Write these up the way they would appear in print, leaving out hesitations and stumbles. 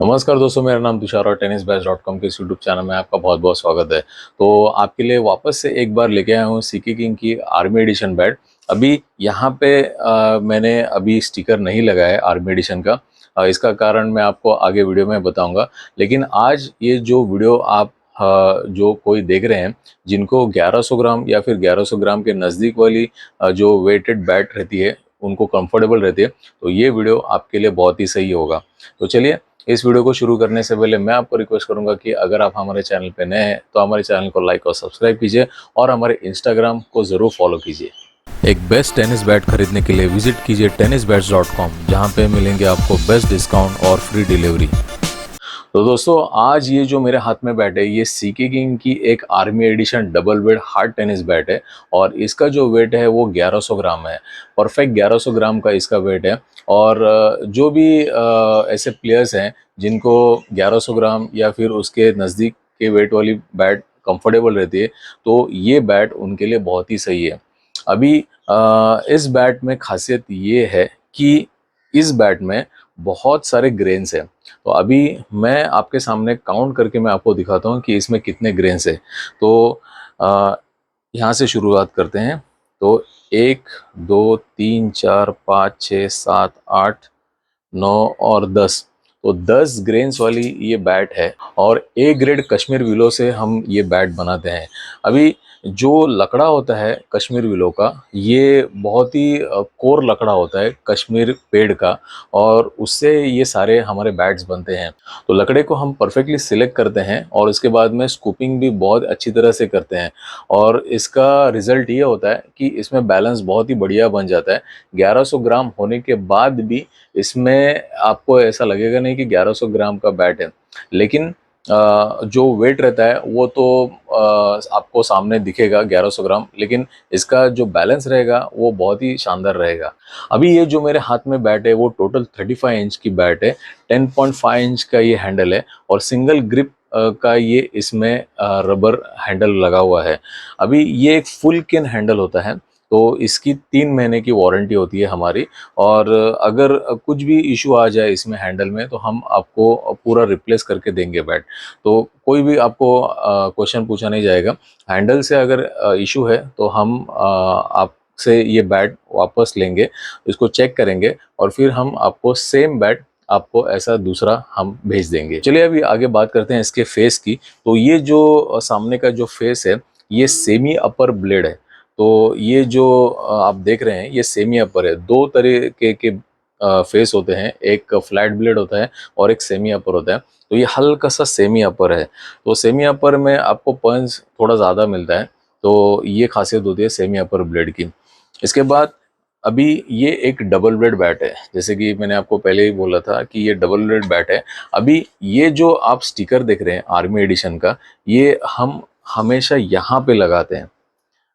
नमस्कार दोस्तों, मेरा नाम तुषार और tennisbase.com के इस यूट्यूब चैनल में आपका बहुत बहुत स्वागत है। तो आपके लिए वापस से एक बार लेके आया हूँ सीके किंग की आर्मी एडिशन बैट। अभी यहाँ पे मैंने अभी स्टिकर नहीं लगाया है आर्मी एडिशन का। इसका कारण मैं आपको आगे वीडियो में बताऊंगा। लेकिन आज ये जो वीडियो आप जो कोई देख रहे हैं, जिनको 1100 ग्राम या फिर 1100 ग्राम के नज़दीक वाली जो वेटेड बैट रहती है, उनको कंफर्टेबल रहती है, तो ये वीडियो आपके लिए बहुत ही सही होगा। तो चलिए, इस वीडियो को शुरू करने से पहले मैं आपको रिक्वेस्ट करूंगा कि अगर आप हमारे चैनल पे नए हैं तो हमारे चैनल को लाइक और सब्सक्राइब कीजिए और हमारे इंस्टाग्राम को ज़रूर फॉलो कीजिए। एक बेस्ट टेनिस बैट खरीदने के लिए विजिट कीजिए tennisbats.com, जहां पे मिलेंगे आपको बेस्ट डिस्काउंट और फ्री डिलीवरी। तो दोस्तों, आज ये जो मेरे हाथ में बैट है, ये सीके किंग की एक army edition double weight hard tennis bat है और इसका जो वेट है वो 1100 ग्राम है। परफेक्ट 1100 ग्राम का इसका वेट है। और जो भी ऐसे प्लेयर्स हैं जिनको 1100 ग्राम या फिर उसके नज़दीक के वेट वाली बैट कंफर्टेबल रहती है, तो ये बैट उनके लिए बहुत ही सही है। अभी इस बैट में खासियत ये है कि इस बैट में बहुत सारे ग्रेन्स हैं। तो अभी मैं आपके सामने काउंट करके मैं आपको दिखाता हूँ कि इसमें कितने ग्रेन्स है। तो अ, यहाँ से शुरुआत करते हैं। तो 1 2 3 4 5 6 7 8 9 और 10। तो 10 ग्रेन्स वाली ये बैट है और ए ग्रेड कश्मीर विलो से हम ये बैट बनाते हैं। अभी जो लकड़ा होता है कश्मीर विलो का, ये बहुत ही कोर लकड़ा होता है कश्मीर पेड़ का, और उससे ये सारे हमारे बैट्स बनते हैं। तो लकड़े को हम परफेक्टली सिलेक्ट करते हैं और उसके बाद में स्कूपिंग भी बहुत अच्छी तरह से करते हैं, और इसका रिजल्ट ये होता है कि इसमें बैलेंस बहुत ही बढ़िया बन जाता है। 1100 ग्राम होने के बाद भी इसमें आपको ऐसा लगेगा नहीं कि 1100 ग्राम का बैट है। लेकिन जो वेट रहता है वो तो आपको सामने दिखेगा 1100 ग्राम, लेकिन इसका जो बैलेंस रहेगा वो बहुत ही शानदार रहेगा। अभी ये जो मेरे हाथ में बैट है वो टोटल 35 इंच की बैट है। 10.5 इंच का ये हैंडल है और सिंगल ग्रिप का ये इसमें रबर हैंडल लगा हुआ है। अभी ये एक फुल किन हैंडल होता है, तो इसकी 3 महीने की वारंटी होती है हमारी। और अगर कुछ भी इशू आ जाए इसमें हैंडल में, तो हम आपको पूरा रिप्लेस करके देंगे बैट। तो कोई भी आपको क्वेश्चन पूछा नहीं जाएगा। हैंडल से अगर इशू है तो हम आपसे ये बैट वापस लेंगे, इसको चेक करेंगे और फिर हम आपको सेम बैट आपको ऐसा दूसरा हम भेज देंगे। चलिए अभी आगे बात करते हैं इसके फेस की। तो ये जो सामने का जो फेस है, ये सेमी अपर ब्लेड है। तो ये जो आप देख रहे हैं ये सेमी अपर है। दो तरीके के फेस होते हैं, एक फ्लैट ब्लेड होता है और एक सेमी अपर होता है। तो ये हल्का सा सेमी अपर है। तो सेमी अपर में आपको पंच थोड़ा ज़्यादा मिलता है। तो ये खासियत होती है सेमी अपर ब्लेड की। इसके बाद अभी ये एक डबल ब्लेड बैट है, जैसे कि मैंने आपको पहले ही बोला था कि ये डबल ब्लेड बैट है। अभी ये जो आप स्टिकर देख रहे हैं आर्मी एडिशन का, ये हम हमेशा यहाँ पे लगाते हैं।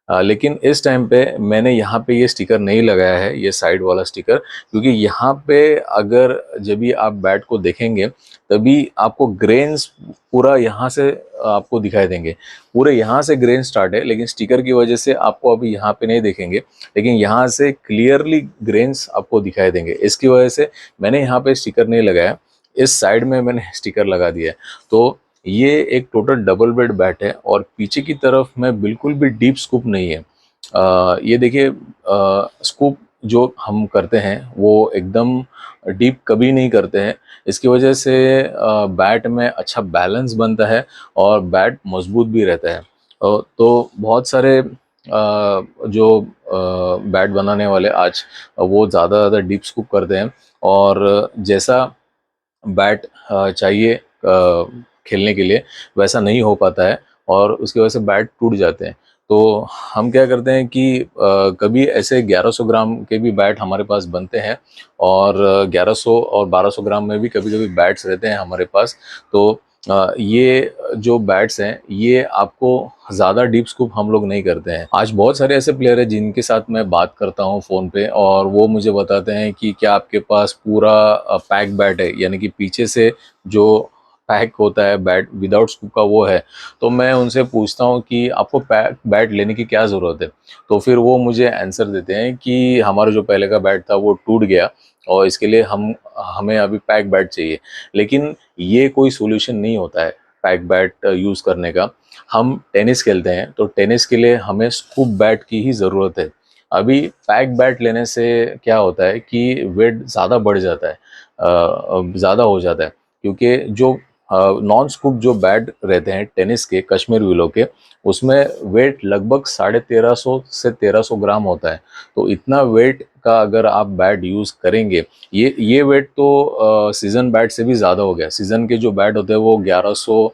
लेकिन इस टाइम पे मैंने यहाँ पे ये स्टिकर नहीं लगाया है, ये साइड वाला स्टिकर, क्योंकि यहाँ पे अगर जब भी आप बैट को देखेंगे तभी आपको ग्रेन्स पूरा यहाँ से आपको दिखाई देंगे। पूरे यहाँ से ग्रेन स्टार्ट है, लेकिन स्टिकर की वजह से आपको अभी यहाँ पे नहीं दिखेंगे, लेकिन यहाँ से क्लियरली ग्रेन्स आपको दिखाई देंगे। इसकी वजह से मैंने यहाँ पे स्टिकर नहीं लगाया, इस साइड में मैंने स्टिकर लगा दिया है। तो ये एक टोटल डबल बेड बैट है और पीछे की तरफ में बिल्कुल भी डीप स्कूप नहीं है। ये देखिए, स्कूप जो हम करते हैं वो एकदम डीप कभी नहीं करते हैं। इसकी वजह से बैट में अच्छा बैलेंस बनता है और बैट मजबूत भी रहता है। तो बहुत सारे जो बैट बनाने वाले आज वो ज़्यादा डीप स्कूप करते हैं, और जैसा बैट चाहिए खेलने के लिए वैसा नहीं हो पाता है और उसकी वजह से बैट टूट जाते हैं। तो हम क्या करते हैं कि कभी ऐसे 1100 ग्राम के भी बैट हमारे पास बनते हैं, और 1100 और 1200 ग्राम में भी कभी कभी बैट्स रहते हैं हमारे पास। तो ये जो बैट्स हैं ये आपको ज़्यादा डीप स्कूप हम लोग नहीं करते हैं। आज बहुत सारे ऐसे प्लेयर हैं जिनके साथ मैं बात करता हूँ फ़ोन पे, और वो मुझे बताते हैं कि क्या आपके पास पूरा पैक बैट है, यानी कि पीछे से जो पैक होता है बैट विदाउट स्कूप का, वो है। तो मैं उनसे पूछता हूँ कि आपको पैक बैट लेने की क्या ज़रूरत है। तो फिर वो मुझे आंसर देते हैं कि हमारा जो पहले का बैट था वो टूट गया और इसके लिए हमें अभी पैक बैट चाहिए। लेकिन ये कोई सॉल्यूशन नहीं होता है पैक बैट यूज़ करने का। हम टेनिस खेलते हैं तो टेनिस के लिए हमें स्कूप बैट की ही ज़रूरत है। अभी पैक बैट लेने से क्या होता है कि वेट ज़्यादा बढ़ जाता है, ज़्यादा हो जाता है, क्योंकि जो नॉन स्कूप जो बैट रहते हैं टेनिस के, कश्मीर विलो के, उसमें वेट लगभग 1350 से 1300 ग्राम होता है। तो इतना वेट का अगर आप बैट यूज़ करेंगे, ये वेट तो सीज़न बैट से भी ज़्यादा हो गया। सीज़न के जो बैट होते हैं वो 1100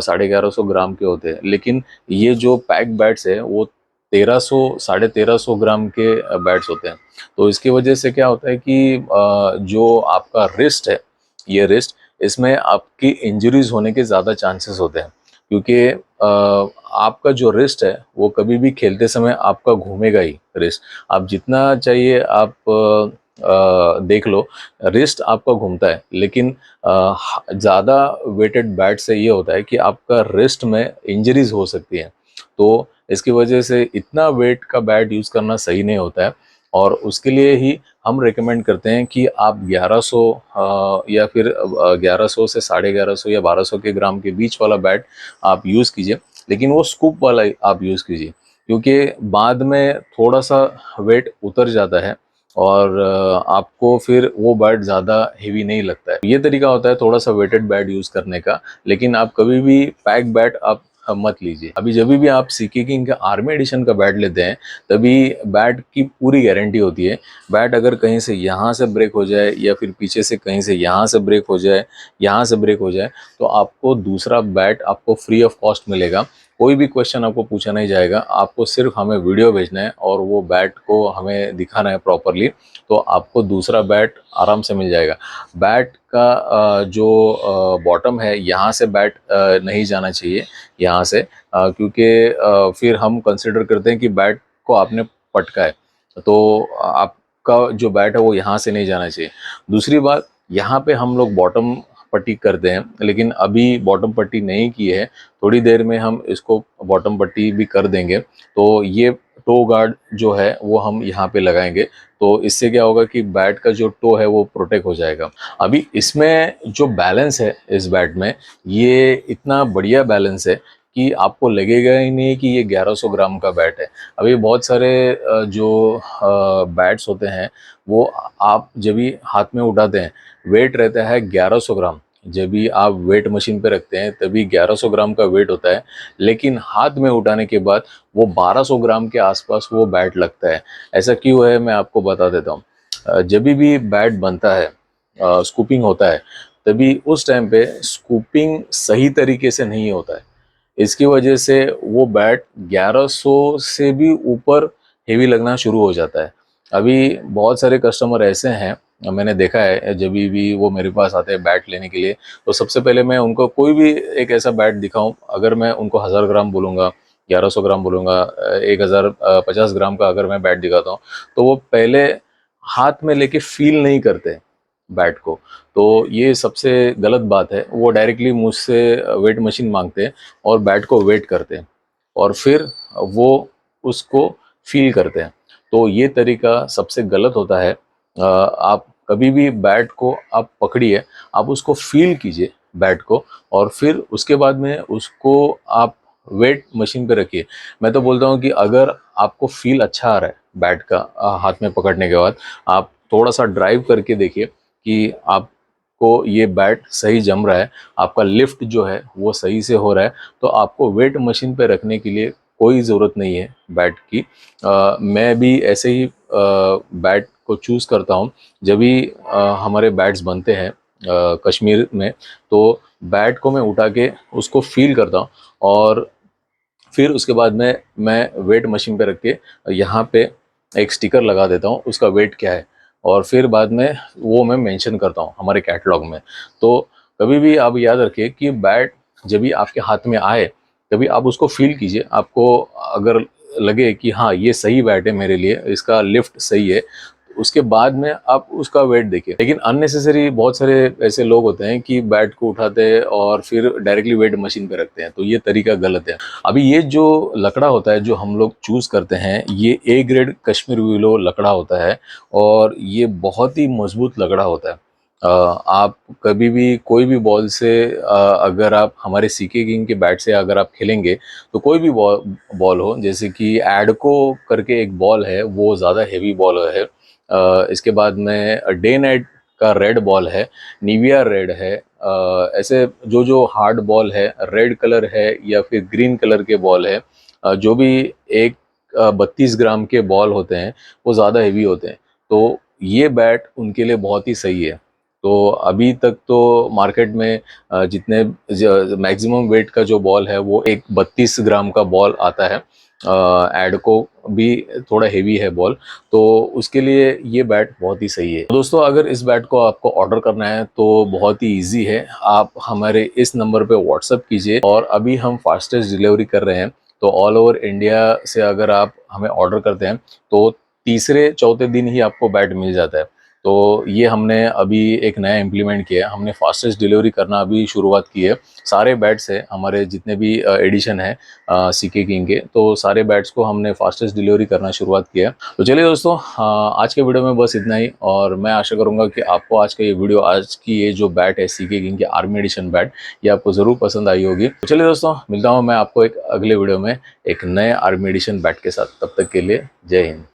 साढ़े 1100 ग्राम के होते हैं, लेकिन ये जो पैक बैट्स है वो 1300 साढ़े 1300 ग्राम के बैट्स होते हैं। तो इसकी वजह से क्या होता है कि जो आपका रिस्ट है, ये रिस्ट, इसमें आपकी इंजरीज होने के ज़्यादा चांसेस होते हैं, क्योंकि आपका जो रिस्ट है वो कभी भी खेलते समय आपका घूमेगा ही रिस्ट। आप जितना चाहिए आप देख लो, रिस्ट आपका घूमता है, लेकिन ज़्यादा वेटेड बैट से ये होता है कि आपका रिस्ट में इंजरीज हो सकती हैं। तो इसकी वजह से इतना वेट का बैट यूज़ करना सही नहीं होता है, और उसके लिए ही हम रेकमेंड करते हैं कि आप 1100 या फिर 1100 से साढ़े 1100 या 1200 के ग्राम के बीच वाला बैट आप यूज़ कीजिए, लेकिन वो स्कूप वाला ही आप यूज़ कीजिए, क्योंकि बाद में थोड़ा सा वेट उतर जाता है और आपको फिर वो बैट ज़्यादा हेवी नहीं लगता है। ये तरीका होता है थोड़ा सा वेटेड बैट यूज़ करने का, लेकिन आप कभी भी पैक बैट आप मत लीजिए। अभी जब भी आप सीके किंग का आर्मी एडिशन का बैट लेते हैं, तभी बैट की पूरी गारंटी होती है। बैट अगर कहीं से यहाँ से ब्रेक हो जाए या फिर पीछे से कहीं से यहाँ से ब्रेक हो जाए, यहाँ से ब्रेक हो जाए, तो आपको दूसरा बैट आपको फ्री ऑफ कॉस्ट मिलेगा। कोई भी क्वेश्चन आपको पूछा नहीं जाएगा, आपको सिर्फ हमें वीडियो भेजना है और वो बैट को हमें दिखाना है प्रॉपरली, तो आपको दूसरा बैट आराम से मिल जाएगा। बैट का जो बॉटम है, यहाँ से बैट नहीं जाना चाहिए, यहाँ से, क्योंकि फिर हम कंसिडर करते हैं कि बैट को आपने पटका है, तो आपका जो बैट है वो यहाँ से नहीं जाना चाहिए। दूसरी बात, यहाँ पे हम लोग बॉटम पट्टी करते हैं, लेकिन अभी बॉटम पट्टी नहीं की है, थोड़ी देर में हम इसको बॉटम पट्टी भी कर देंगे। तो ये टो गार्ड जो है वो हम यहाँ पे लगाएंगे, तो इससे क्या होगा कि बैट का जो टो है वो प्रोटेक्ट हो जाएगा। अभी इसमें जो बैलेंस है इस बैट में, ये इतना बढ़िया बैलेंस है कि आपको लगेगा ही नहीं कि ये 1100 ग्राम का बैट है। अभी बहुत सारे जो बैट्स होते हैं, वो आप जब भी हाथ में उठाते हैं, वेट रहता है 1100 ग्राम। जब भी आप वेट मशीन पे रखते हैं तभी 1100 ग्राम का वेट होता है, लेकिन हाथ में उठाने के बाद वो 1200 ग्राम के आसपास वो बैट लगता है। ऐसा क्यों है, मैं आपको बता देता हूँ। जब भी बैट बनता है, स्कूपिंग होता है, तभी उस टाइम पे स्कूपिंग सही तरीके से नहीं होता है। इसकी वजह से वो बैट 1100 से भी ऊपर हेवी लगना शुरू हो जाता है। अभी बहुत सारे कस्टमर ऐसे हैं, मैंने देखा है, जब भी वो मेरे पास आते हैं बैट लेने के लिए, तो सबसे पहले मैं उनको कोई भी एक ऐसा बैट दिखाऊं, अगर मैं उनको 1000 ग्राम बोलूँगा, 1100 ग्राम बोलूँगा, 1050 ग्राम का अगर मैं बैट दिखाता हूँ, तो वो पहले हाथ में लेके फील नहीं करते बैट को। तो ये सबसे गलत बात है। वो डायरेक्टली मुझसे वेट मशीन मांगते हैं और बैट को वेट करते हैं, और फिर वो उसको फील करते हैं। तो ये तरीका सबसे गलत होता है। आप कभी भी बैट को आप पकड़िए, आप उसको फील कीजिए बैट को, और फिर उसके बाद में उसको आप वेट मशीन पे रखिए। मैं तो बोलता हूँ कि अगर आपको फील अच्छा आ रहा है बैट का हाथ में पकड़ने के बाद, आप थोड़ा सा ड्राइव करके देखिए कि आपको ये बैट सही जम रहा है, आपका लिफ्ट जो है वो सही से हो रहा है, तो आपको वेट मशीन पे रखने के लिए कोई ज़रूरत नहीं है बैट की। मैं भी ऐसे ही बैट को चूज़ करता हूँ। जब भी हमारे बैट्स बनते हैं कश्मीर में, तो बैट को मैं उठा के उसको फील करता हूँ, और फिर उसके बाद में मैं वेट मशीन पे रख के यहाँ पे एक स्टिकर लगा देता हूँ उसका वेट क्या है, और फिर बाद में वो मैं मेंशन करता हूँ हमारे कैटलॉग में। तो कभी भी आप याद रखिए कि बैट जब भी आपके हाथ में आए, तभी आप उसको फील कीजिए। आपको अगर लगे कि हाँ ये सही बैट है मेरे लिए, इसका लिफ्ट सही है, उसके बाद में आप उसका वेट देखिए। लेकिन अननेसेसरी बहुत सारे ऐसे लोग होते हैं कि बैट को उठाते हैं और फिर डायरेक्टली वेट मशीन पे रखते हैं, तो ये तरीका गलत है। अभी ये जो लकड़ा होता है जो हम लोग चूज करते हैं, ये ए ग्रेड कश्मीर विलो लकड़ा होता है और ये बहुत ही मजबूत लकड़ा होता है। आप कभी भी कोई भी बॉल से अगर आप हमारे सीके किंग के बैट से अगर आप खेलेंगे, तो कोई भी बॉल बॉल हो, जैसे कि एडको करके एक बॉल है, वो ज़्यादा हेवी बॉल है। इसके बाद में डे नाइट का रेड बॉल है, निविया रेड है। ऐसे जो जो हार्ड बॉल है, रेड कलर है या फिर ग्रीन कलर के बॉल है, जो भी एक 32 ग्राम के बॉल होते हैं, वो ज़्यादा हेवी होते हैं। तो ये बैट उनके लिए बहुत ही सही है। तो अभी तक तो मार्केट में जितने मैक्सिमम वेट का जो बॉल है वो एक 32 ग्राम का बॉल आता है। एडको भी थोड़ा हेवी है बॉल, तो उसके लिए ये बैट बहुत ही सही है। दोस्तों, अगर इस बैट को आपको ऑर्डर करना है तो बहुत ही इजी है। आप हमारे इस नंबर पे व्हाट्सअप कीजिए और अभी हम फास्टेस्ट डिलीवरी कर रहे हैं। तो ऑल ओवर इंडिया से अगर आप हमें ऑर्डर करते हैं तो तीसरे चौथे दिन ही आपको बैट मिल जाता है। तो ये हमने अभी एक नया इम्प्लीमेंट किया है, हमने फास्टेस्ट डिलीवरी करना अभी शुरुआत की है। सारे बैट्स है हमारे जितने भी एडिशन है सीके किंग के, तो सारे बैट्स को हमने फास्टेस्ट डिलीवरी करना शुरुआत किया है। तो चलिए दोस्तों, आज के वीडियो में बस इतना ही, और मैं आशा करूंगा कि आपको आज का ये वीडियो, आज की ये जो बैट है सीके किंग की आर्मी एडिशन बैट, ये आपको ज़रूर पसंद आई होगी। तो चलिए दोस्तों, मिलता हूँ मैं आपको एक अगले वीडियो में एक नए आर्मी एडिशन बैट के साथ। तब तक के लिए जय हिंद।